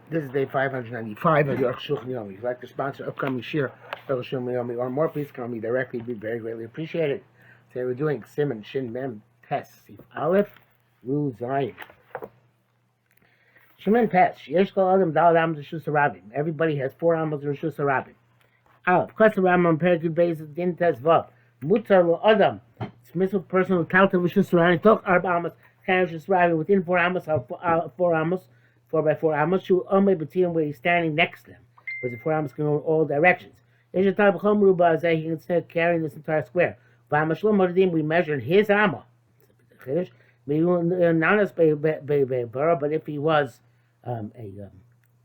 This is day 595 of Arukh HaShulchan. If you'd like to sponsor upcoming shir, or more, please call me directly. It'd be very greatly appreciated. Today we're doing Simon Shin Mem Tes Sif Aleph Ru Zayin. Shimon Tes Yesh Kol Adam Dal Amos Rishus Harabim. Everybody has 4 Amos Rishus Harabim. Aleph Kosher Rambam Perikid Beis Din Tes Vav Mutar Lo Adam. It's mitzvah person with Talta Rishus Harabim. Toch Arba Amos Kan Rishus Harabim within 4 Amos 4 Amos. 4 by 4 amos, shu ome b'tiyim, where he's standing next to them, because the 4 amos can go in all directions. He can start carrying this entire square. We measured his amma. But if he was a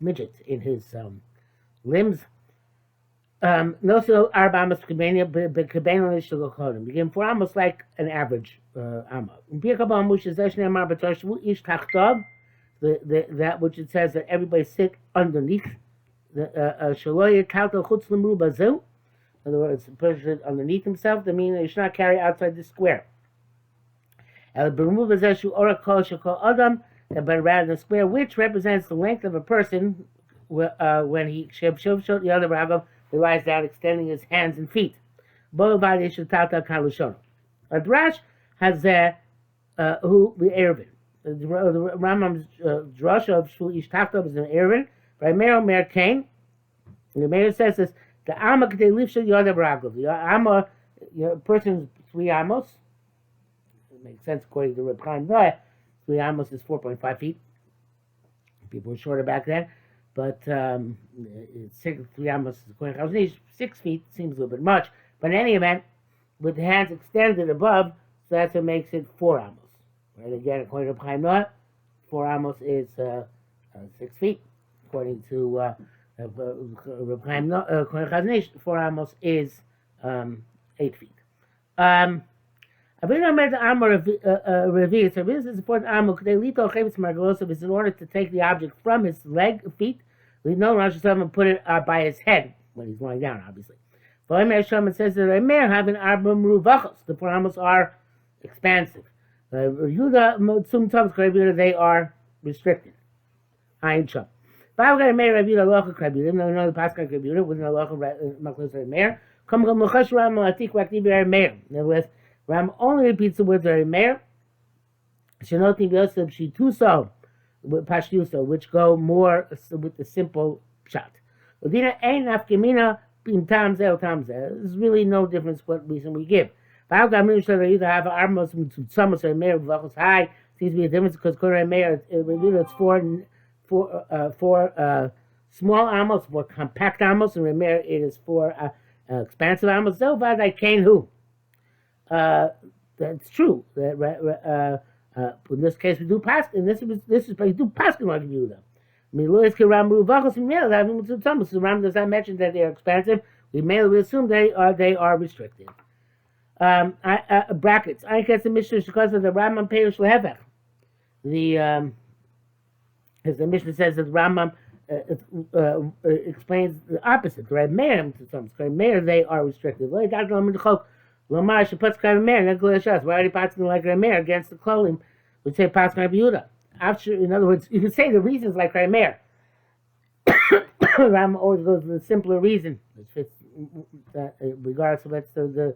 midget in his limbs, no so arba amos kibena you give him 4 amos like an average amma. That which it says that everybody sit underneath the shaloya kalto chutz lemru bazu. In other words, the person underneath himself. That means you should not carry outside the square. But rather than the square, which represents the length of a person when he the other ragav, he lies down, extending his hands and feet. A drash has who the ervin. The Rambam's drasha of Shul Ish Tachtav is an Aaron. By Mer Cain, the mayor says this: the Amma K'tei Lifshel Yodav Ragov. The Amma, person's 3 amos. It makes sense according to Reb Chaim Noah. 3 amos is 4.5 feet. People were shorter back then, but 3 amos according to Chaim 6 feet seems a little bit much. But in any event, with the hands extended above, so that's what makes it 4 amos. Right, again, according to Chaim Noah, 4 amos is 6 feet. According to Reb Chaim Noah, according to Chazon Ish, 4 amos is 8 feet. Abinu Omer the Amor Revi. So this is the 4th Amor. They lito chevetz margalosav is in order to take the object from his feet. We know Rosh Hashanah and put it by his head when he's lying down, obviously. But Omer Shlomo says that Omer having arba meruvachos. The 4 amos are expansive. They are restricted. Ayin Sham. If I were going to make Reviuda locha Reviuda, even though we know the Pascha Reviuda wasn't a locha Maklos Remeir, come Lachash Ram Latik Raktiv Remeir. In other words, Ram only repeats the words Remeir. Shenoti Yosef Shituso with Pashtuso, which go more with the simple shot. Udina Ein Afkemina Pim Tamze Tamze. There's really no difference what reason we give. Either have armos summers or mayor vachos high seems to be a difference because Korea mayor it's 4 small amos, 4 compact amos, and Remer it is 4 expansive amos. So far I can't who. That's true. That in this case we do pass. In this is we do paskin like you them. Milois Kiramru vachos and mayor having summers. The Ram does not mention that they are expansive. We assume they are restricted. Brackets. I guess the Mishnah because of the Rambam Peirush Lehevech. As the Mishnah says that the Rambam explains the opposite. Right, Meir to some extent. Meir they are restricted. Why are they passing like Meir against the clothing? We say passing like Yehuda. After, in other words, you could say the reasons like Meir. Rambam always goes to the simpler reason, which fits regardless of what's the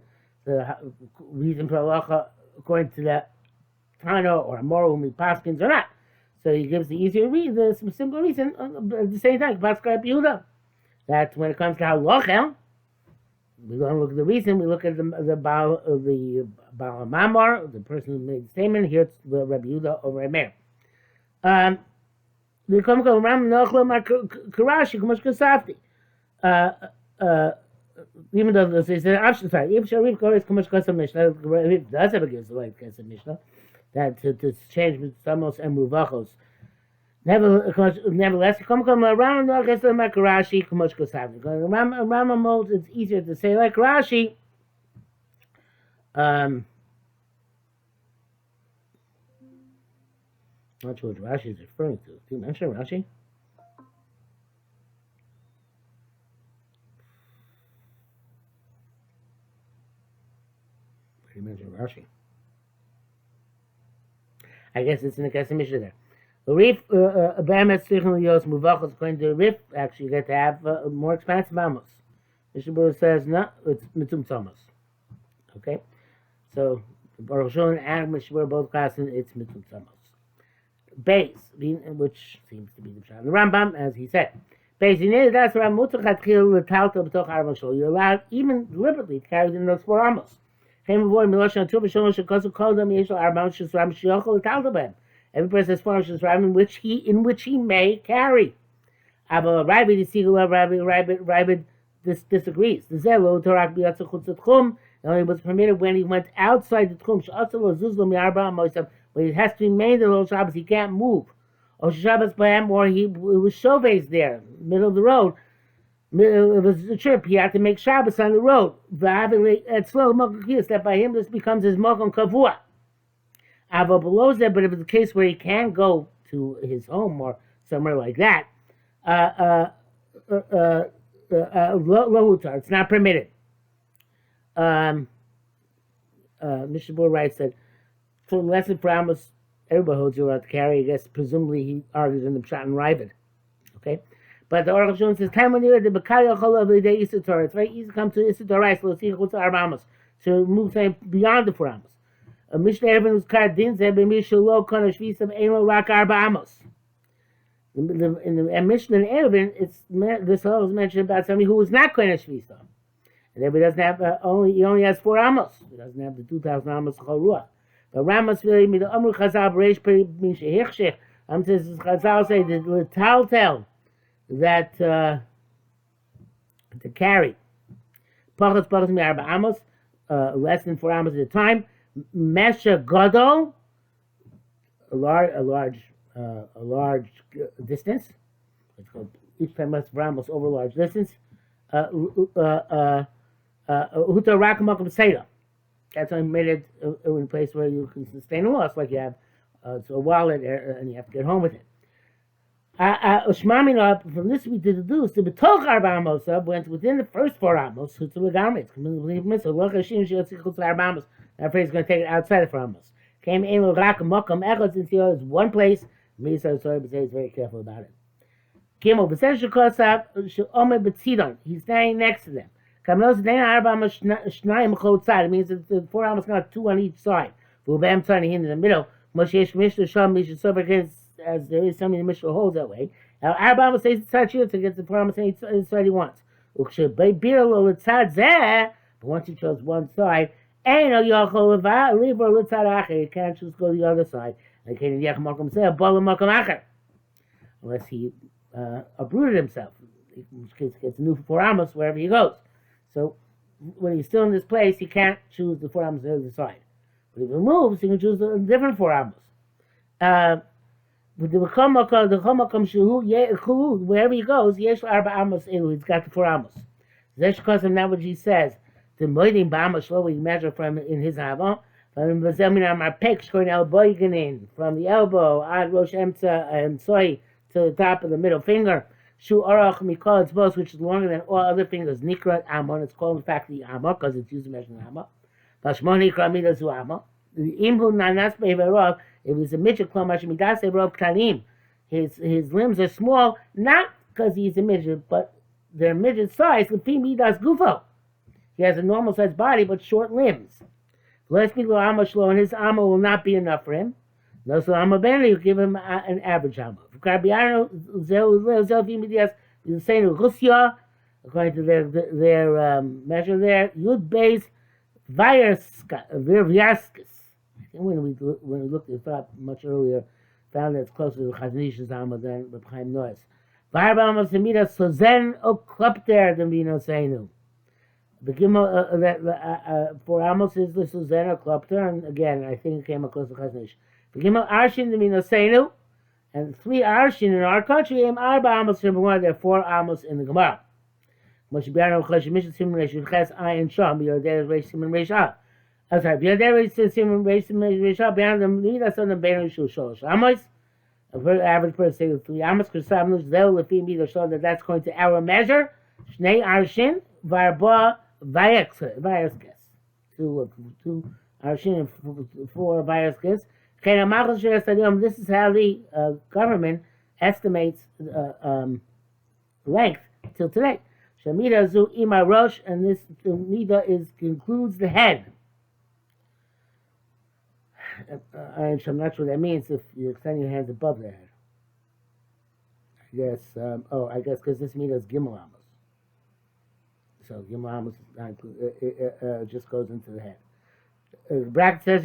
reason for halacha according to that Tana or Amora whom he paskins or not. So he gives the easier reason, some simpler reason at the same time. Paskar Yehuda. That when it comes to halacha, we don't look at the reason. We look at the Baal Mamar, the person who made the statement. Here it's the Rabbi Yehuda over Remeir. The Komkol Ram Nochlo Karashi Kumash Kasafti. Even though they say if Sharif Kor is Kumash Kasam Mishnah, Sharif does have a gives the right Kasam Mishnah that to change Samos and Muvachos. Nevertheless, come around like Rashi Kumash Kasam. Rama modes it's easier to say like Rashi. Not sure what Rashi is referring to. Do you mention Rashi? You mentioned Rashi. I guess it's in the Kesem Mishnah there. Rif Bahamas Yos Muvachos according to Rif, actually you get to have more expensive amos. Mishabur says no, it's Mitzum Thomas. Okay? So Baruch Shon and Mishabur both classes it's Mitzum Thomas. Base, which seems to be the Pshat. The Rambam, as he said. Base, that's where you're allowed even deliberately to carry in those 4 amos. Every person has 4 amos in which he may carry. Rabbi disagrees. The Zelo Torak Biatzachutzatum only was permitted when he went outside the Tchum. When he has to remain in the little Shabbos, he can't move. Or Shabbos Bam, or he was Shoves there, middle of the road. It was a trip. He had to make Shabbos on the road. At slow that by him this becomes his Mokum Kavua. Ava below that, but if it's a case where he can go to his home or somewhere like that, it's not permitted. Mishabur writes that for less than 4 amos, everybody holds you're allowed to carry. I guess presumably he argues in the Pshat and Ravid. Okay? But the Arukh HaShulchan says, time when you're at the Bekaya Chol of the day Issa Torah. It's very easy to come to Issa Torah, so let's see Chutz Arba Amos. So move beyond the 4 amos. A Mishnah Erevin was Kar Din Zeh B'Misha Lo Kono Shvisav Ein Lo Rak Arba Amos. In the Mishnah and Erevin, this law is mentioned about somebody who was not Kohen Shvisa. And everybody doesn't have, he only has 4 amos. He doesn't have the 2,000 amos Chol Ruach. But Ramos really made the Amru Chazal Breish Peri Misha Hichshech. Says Chazal say that the Taltel that to carry Pachas Mi Arba Amos, less than 4 amos at a time. Mesha Gadol, a large distance. It's called each time less 4 amos over a large distance. Huta Rakamakum Seda. That's why I made it in a place where you can sustain a loss, like you have a wallet and you have to get home with it. From this we deduce the B'toch Arba Amos went within the first 4 amos. That phrase is going to take it outside of 4 amos. Came in Rak Mokam Echad since he has one place. Misa sorry, but he's very careful about it. Gimel B'sesh Shekosav Sheomer B'tzidon. He's standing next to them. It means that the 4 amos got 2 on each side. In the middle, as there is something the Mishnah holds that way. Now, Arba amos stays inside Shir to get the 4 amos any side he wants. But once he chose one side, you can't choose to go to the other side. Unless he uprooted himself, in which case he gets a new 4 amos wherever he goes. So when he's still in this place, he can't choose the 4 amos on the other side. But if he moves, he can choose a different 4 amos. Wherever he goes, he's got the 4 amos. That's because of that what he says. The moedim ba'ama shlo, we measure from in his hava. From the elbow, ad rosh emtza and soy to the top of the middle finger. Shu arach mikol etzbos, which is longer than all other fingers. Nikrat amon. It's called in fact the amma because it's used to measure the amma. Vashmon nikra midas amma. Imhu nanas be'verov. If it's a midget klom hashmidas be'verov ktanim, his limbs are small, not because he's a midget, but they're midget size. Lefi midas gufo. He has a normal sized body but short limbs. Let's be lo amma shlo, and his amma will not be enough for him. No, so amma ben, you give him an average amma. According to their measure there, Yud Beis Virviaskis. When we looked it up much earlier, found that it's closer to the Chaznish's Amma than the Chaim Noes. Varba Amma Semida Sozen Oklopter than Vino Seinu. The Gimel 4 Amos is the Sozen Oklopter, and again, I think it came up close to Chaznish. The Gimel Arshin the Vino Seinu. And 3 arshin in our country, Arba amos there are 4 amos in the Gemara. Moshe Biarno Chosh Mishnah Simon Reish Ches Ayin Sham Yoder Reish Simon Reish A. I'm sorry, Yoder Reish Simon Reish A. Beyond them, Nidas on the Beinu Shul Sholosh Amos. A very average person saying 3 amos. Kursam Nush Zel Lefi Mido show that going to our measure. Shnei arshin Varba Vayeskes. 2 arshin and 4 Vayeskes. This is how the government estimates length till today. Shamida zu ima rosh, and this mida includes the head. I'm not sure what that means if you extend your hands above the head. I guess, I guess because this mida is gimel amos. So gimel amos just goes into the head. Bracket says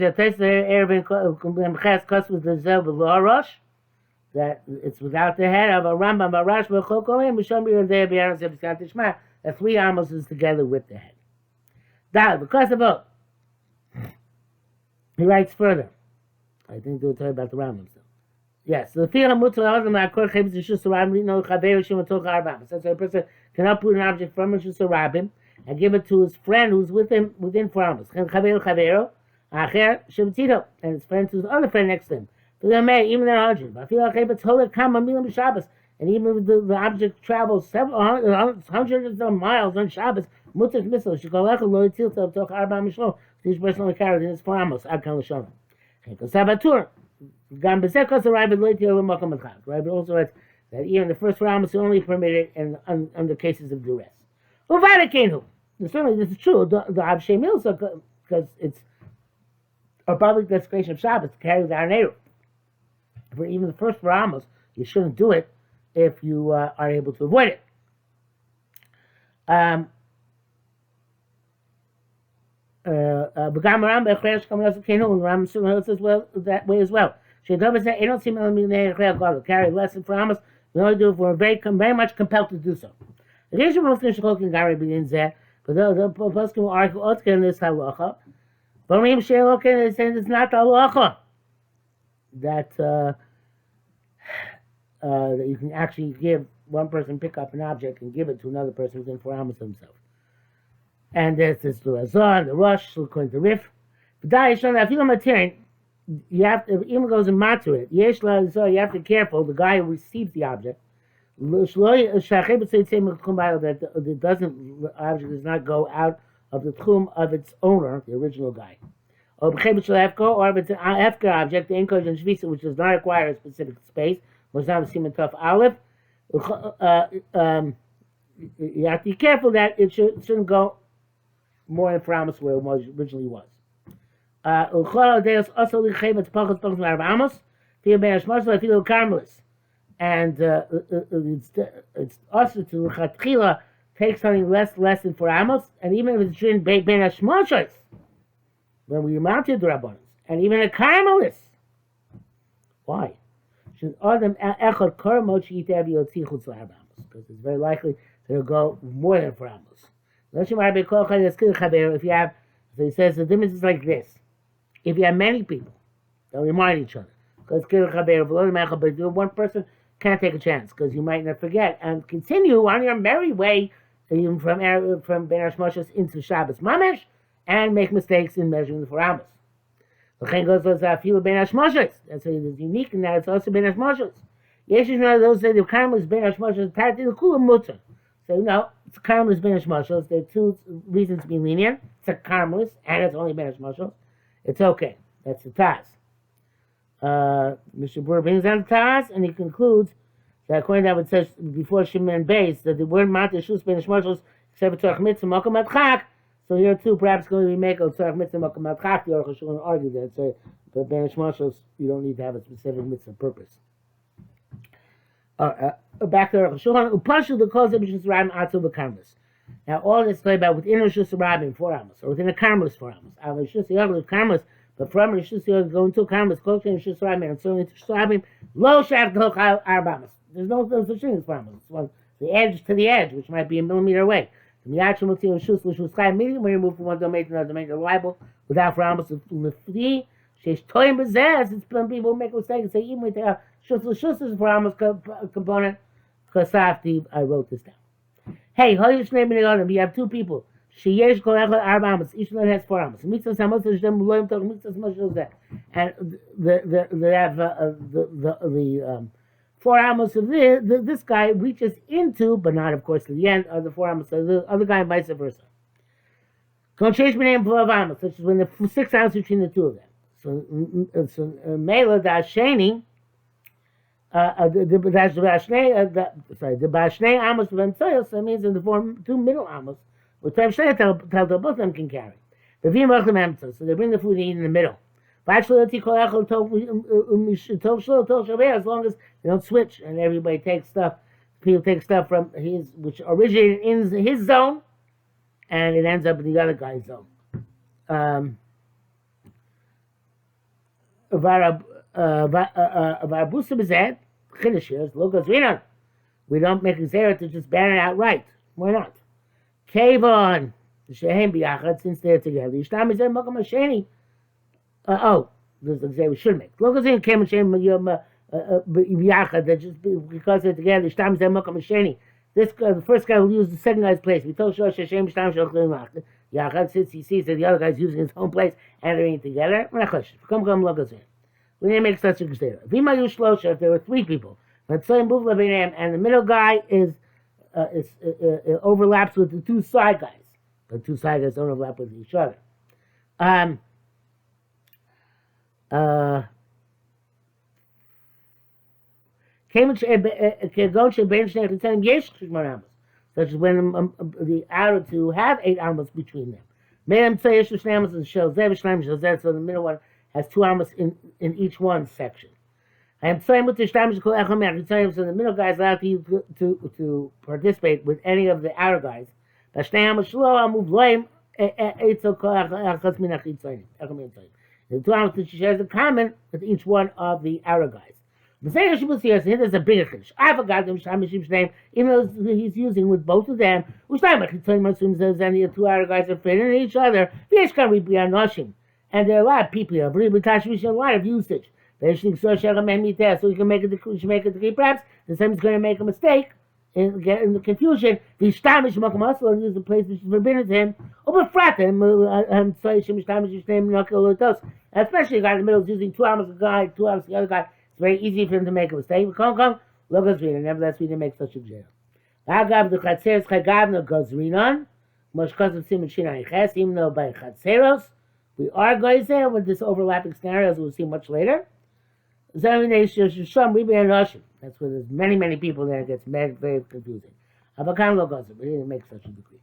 that it's without the head of a Rambam Barash B'Chokolim B'Shomir Dei B'Yaron Zebiskat Tishma. The 3 amos is together with the head. That because of it. He writes further. I think they'll tell you about the Rambam still. Yes, the Fila Mutzal Azam Akor Chebetz Yishus Rabim no Chaver Shim Tok Arbam. So a person can uproot an object from Yishus Rabim and give it to his friend who's with him within 4 amos. Chaver Chavero Acher Shebetito, and his friend to his other friend next to him. Even they're 100. And even if the object travels hundreds of miles on Shabbos, Mutzah Missile, Shikolecha Lo Yitzil Tov Toch Arba Mishlo, each person only carried in his 4 amos, Ad Kan L'Shavim. Sabatur, Gam Bezekos arrived at Lo Yitzil L'Mokom Echad. Rabbi also writes that even the first 4 amos are only permitted under cases of duress. Uvadikenu. Certainly this is true. The Avshei Milsa, because it's a public desecration of Shabbos to carry the Arneiru. For even the first 4 amos, you shouldn't do it if you are able to avoid it. Ram says well that way as well. She doesn't say, "I don't see to carry less than 4 amos." We only do it if we're very much compelled to do so. The reason most Nishkokin Gary begins there, but the Poskim will argue Otkin in this halacha. But Rim Shelokin is saying it's not the halacha that that you can actually give one person pick up an object and give it to another person within 4 amos himself. And there's this the Razor, the Rush, according to Rif. But if you're material, you have to, if even goes and matter it, you have to be careful, the guy who receives the object, that the object does not go out of the tchum of its owner, the original guy. Or if it's an Efker object, the Inkoj and Shvisa, which does not require a specific space, was not a Siman Tov Aleph, you have to be careful that it shouldn't go more than 4 amos where it originally was. And it's also to Chatchila take something less than 4 amos, and even if it's during Ben Hashmashos, when we mounted the Rabbanos, and even a Carmelis. Why? Because it's very likely that it'll go more than 4 amos. If you have, so he says the difference is like this. If you have many people, they'll remind each other. Because one person can't take a chance, because you might not forget, and continue on your merry way from Ben Hashmashos into Shabbos Mamesh, and make mistakes in measuring the 4 amos. That's why it's unique in that it's also Ben Hashmashos. Yes, you know those say the Carmel is Ben Hashmashos, the Kula Mutter. So no, it's Carmel is Ben Hashmashos. There are 2 reasons to be lenient. It's a Carmelis, and it's only Ben Hashmashos. It's okay. That's the Taz. Mr. Burr brings down the Taz, and he concludes that according to what it says before Shimon Beis, that the word Mata Shus Ben Hashmashos, except for Tzorach Mitzvah, Mokum Atchak. So here too, perhaps going to be make a Tzorach Mitzvah, Mokum Atchak. The Arukh HaShulchan argue that. So, but Ben Hashmashos, you don't need to have a specific mitzvah purpose. Back to Arukh HaShulchan. Upashu the cause of Rishus Rabim Atzu v'Karmelis. Now all this talk about within Rishus Rabim 4 amos, or within a Karmelis 4 amos. Rishus Yagel Karmelis, but from Rishus Yagel going to Karmelis, close to Rishus Rabim, and certainly to Rishus Rabim, lo shak d'hoch arbamas. There's no such thing as 4 amos. It's one the edge to the edge, which might be a millimeter away. From the actual material Rishus, which was high medium, when you move from one domain to another domain, you're liable without 4 amos. Lefri she's toying bezes. It's when people make a mistake and say even with the Shus is a 4 amos component. Kasafti, I wrote this down. Hey, Hoyish name in the you have 2 people. Sheyesh kol echad 4 amos. Each one has 4 amos. Mitzvah samos is them loyim tog mitzvah samos is that. And they have the 4 amos of this guy reaches into, but not of course to the end of the 4 amos of the other guy, and vice versa. Don't change my name for amos, such as when the 6 amos between the 2 of them. So Mela Dasheni, the Bashnei Amos Vemtsoyos, that means in the form two middle Amos, which Rav Shnei tell both of them can carry. The Vim Rachim Emtsos, so they bring the food and eat in the middle. As long as they don't switch and everybody takes stuff, people take stuff from his, which originated in his zone, and it ends up in the other guy's zone. We don't make a zera to just ban it outright. Why not? Kevon, since they're together. There's a zera we should make. That just because they're together. This guy, the first guy will use the second guy's place. We told Shosh Hashem Yachad, since he sees that the other guy's using his own place and they're eating together. We didn't make such a gzera. If there were three people, and the middle guy is overlaps with the two side guys. The two side guys don't overlap with each other. Such as when the outer two have 8 amos between them. So the middle one has 2 amos in each one section. I am saying with the so the middle guy is allowed to participate with any of the outer guys. The 2 amos that she shares in common with each one of the outer guys. The same here, there's a bigger chiddush. I forgot the Mishlamishim's name, even though he's using with both of them. The 2 outer guys are fitting in each other. And there are a lot of people here. A lot of usage. So you can make a decree, perhaps. The same is going to make a mistake and get in the confusion. The Shtamish Makam and use the place which is forbidden to him. Especially the guy in the middle is using 2 amos a guy, 2 amos the other guy. It's very easy for him to make a mistake. Nevertheless, we didn't make such a jail. Even though by Chatzeros, we are going there with this overlapping scenario, as we'll see much later. That's where there's many people there. It gets very confusing. We didn't make such a decree.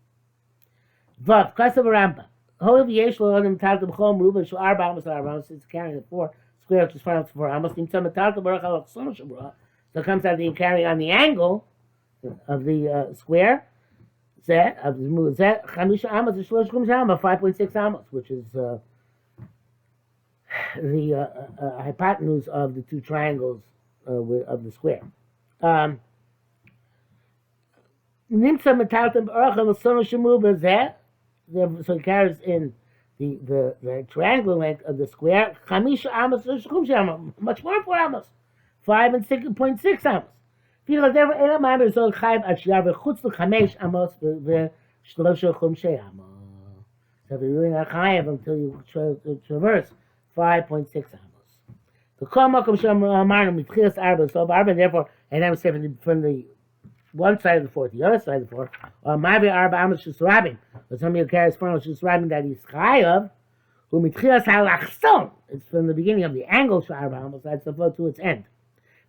Vav, Kasav Rampa. However, Yesh Lo Adam Tatum Chom Ruben Shul Arba Amos Arba, since carrying the 4 square, which is 4 Amos, in some Tatum Baruch Halach Sono Shabra, so it comes out the carry on the angle of the square. Zet of the move Zet Chamisha Amos is Shlosh Kum Shama 5.6 Amos, which is the hypotenuse of the 2 triangles of the square. Nimsa Metatim Baruch Halach Sono Shabra Zet. So it carries in the triangular length of the square. Chamisha amos, much more 4 amos, 5 and 6.6 amos. Feel like there ain't a matter so chayv ashiyav chutz l'chamesh amos v'shlosha chumshei amos. So if you're really not chayv until you traverse 5.6 amos. The kol makom shem amarnu mitchilas arba so arba, therefore, and I'm saying from the one side of the 4 to the other side of the 4, or maybe arba amos shus rabin, but somebody who carries 4 amos shus rabin that he's chayav, who mitchilas halachson. It's from the beginning of the angle to arba amos, that's the 4 to its end.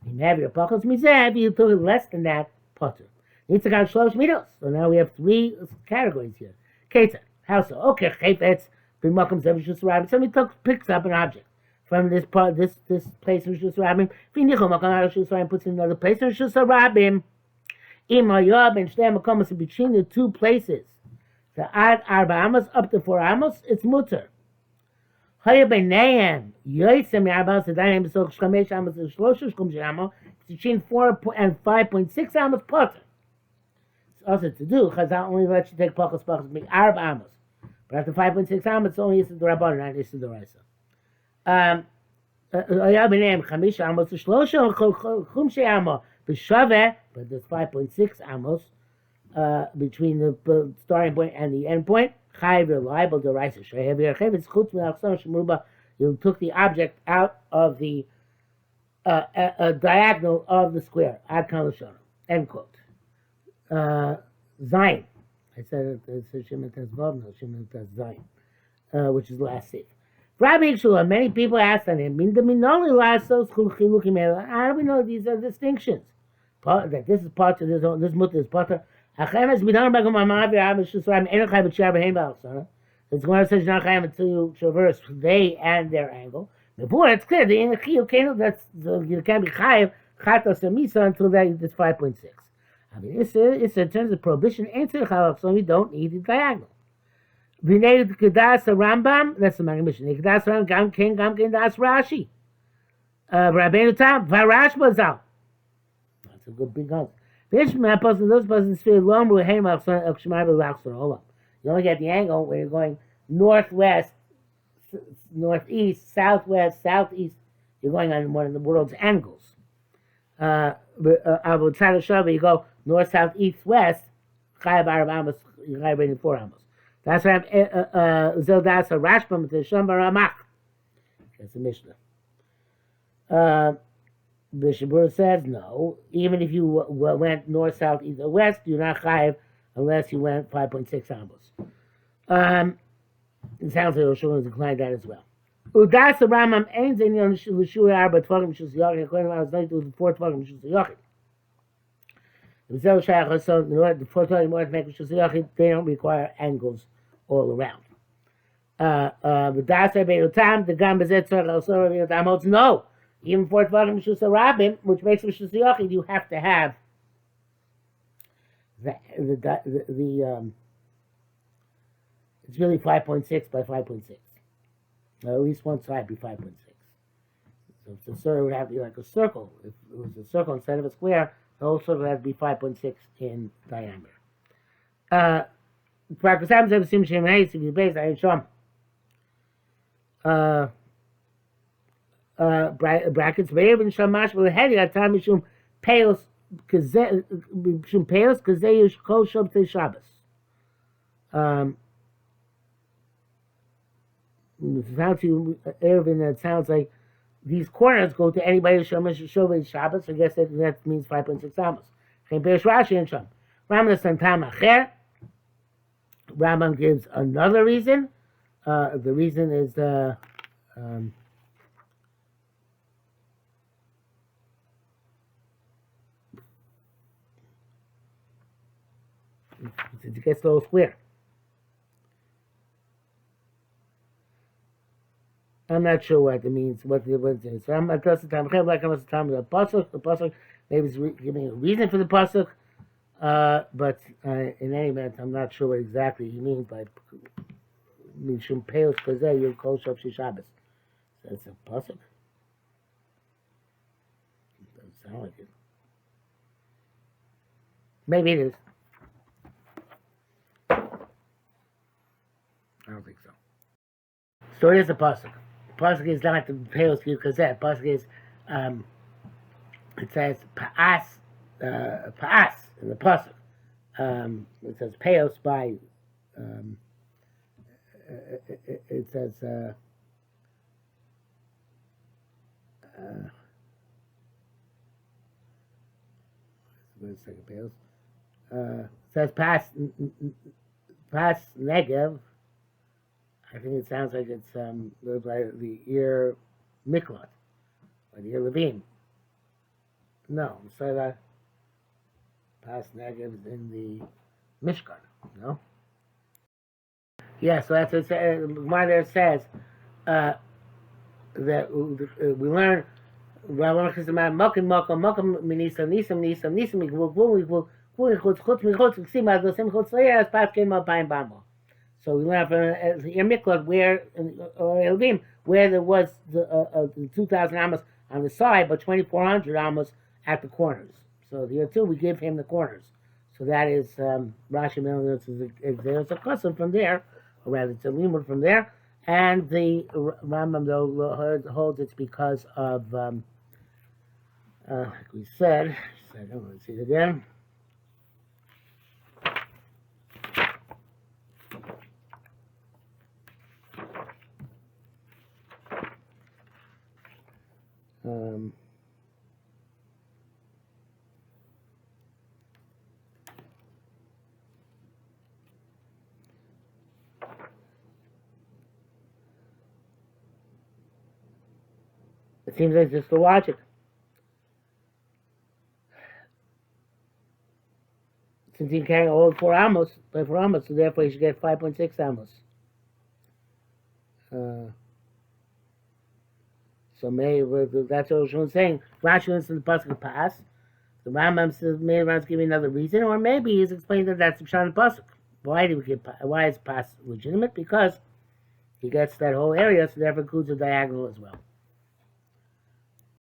You have your pachos mizeh, you took less than that potter. Needs to count shlosh midos. So now we have 3 categories here. Ketzah, how so? Okay, chayfetz b'makom zev shus rabin. Somebody picks up an object from this part, this place of shus rabin. V'nichol makom out of shus rabin, puts in another place of shus rabin. Imayob and Shnei Makomos between the 2 places. So add arba amos up to 4 amos, it's mutter. Haya b'neihem yoytzem arba amos adayim b'soch shchamesh amos shlosh shkum shamo between 4 and 5.6 amos potter. It's also to do. Chazal only lets you take pachos make arba amos, but after 5.6 amos, it's only Yisud Rabban, not Yisud Doraisa. Haya b'neihem chamish amos shlosh chum shamo. But there's 5.6 amos between the starting point and the end point. Reliable derisa. You took the object out of the diagonal of the square. Ad kalashon. End quote. Zayin. I said it says Shemet has Vav, no Shemet has Zayin, which is the last seif. Rabbi Shula, many people asked on him, how do we know these are distinctions? That this is part of this mutter is part of. It's going to say not chayav until you traverse they and their angle. Before it's clear the chiyuv that's you can't be chayav chatos and misa until that it's 5.6. I mean, it's in terms of prohibition. Answer chalav, so we don't need the diagonal. V'nei kedas Rambam. That's the Maggid Mishnah. Kedas Rambam gam ken das Rashi. Rabbeinu Tam v'Rash bazal. That's a good big answer. Those persons feel long with him of Shemai b'lachzor olam. You only get the angle when you're going northwest, northeast, southwest, southeast. You're going on one of the world's angles. You go north, south, east, west. Chayav Arab Amos. You chayav rating 4 Amos. That's why that's a Rashbam to Shemar Ramach. That's the Mishnah. The Shabur says no. Even if you went north, south, east, or west, you're not chayav unless you went 5.6 Amos. It sounds like Rosh Hashanah declined that as well. Udas Ramam ain't Zinyon L'Shuri Arba Tvagim Shus Yachid. According to I was going to do the 4 Tvagim Shus Yachid. The 4 Tvagim more to make Shus Yachid, they don't require angles all around. Udas Rabbeinu Tam the Gam Bezet Tzorach also Rabbeinu Tam holds no. Even 4 Tvagim Shus Rabim, which makes Shus Yachid, you have to have the it's really 5.6 by 5.6. Or at least one side be 5.6. So if the circle would have to be like a circle. If it was a circle instead of a square, the whole circle has to be 5.6 in diameter. Brackets Be'evin Shamash V'Lehedi Atam Mishum Peos Kazei Kol Shabtei Shabbos. It sounds to Ervin that sounds like these corners go to anybody who Shovei Shabbos. I guess that means 5.6 Amos. Rashi and Sham. Rambam gives another reason. The reason is it gets a little square. I'm not sure what it means, what it is. So I'm just the pasuk. Maybe it's giving a reason for the pasuk, but in any event, I'm not sure what exactly he means by mishum peos kazeh yom kol shopshi Shabbos. That's a pasuk. Doesn't sound like it. Maybe it is. I don't think so. So it is a pasuk. Pasuk is not the peos because that pasuk is it says paas in the pasuk. It says peos by it says wait a second, peos. It says paas negev. I think it sounds like it's the ear Miklot, or the ear Levine. No, so that Pas Negev is in the Mishkan, no? Yeah, so that's what it says. Why there says that we learn So we learn from the Miklot where Elvim where there was the 2,000 amos on the side, but 2,400 amos at the corners. So the year 2 we give him the corners. So that is Rashi. There's a custom from there, or rather it's a limud from there, and the Rambam though holds it's because of like we said. I don't want to see it again. It seems like just the logic. Since he can carry all 4 amos, by 4 amos, so therefore he should get 5.6 amos. So maybe that's what Rosh saying. Rashi wants the pasuk pass. The Rambam says maybe Rambam's giving another reason, or maybe he's explaining that that's the Pshat pasuk. Why is pass legitimate? Because he gets that whole area, so therefore includes a diagonal as well.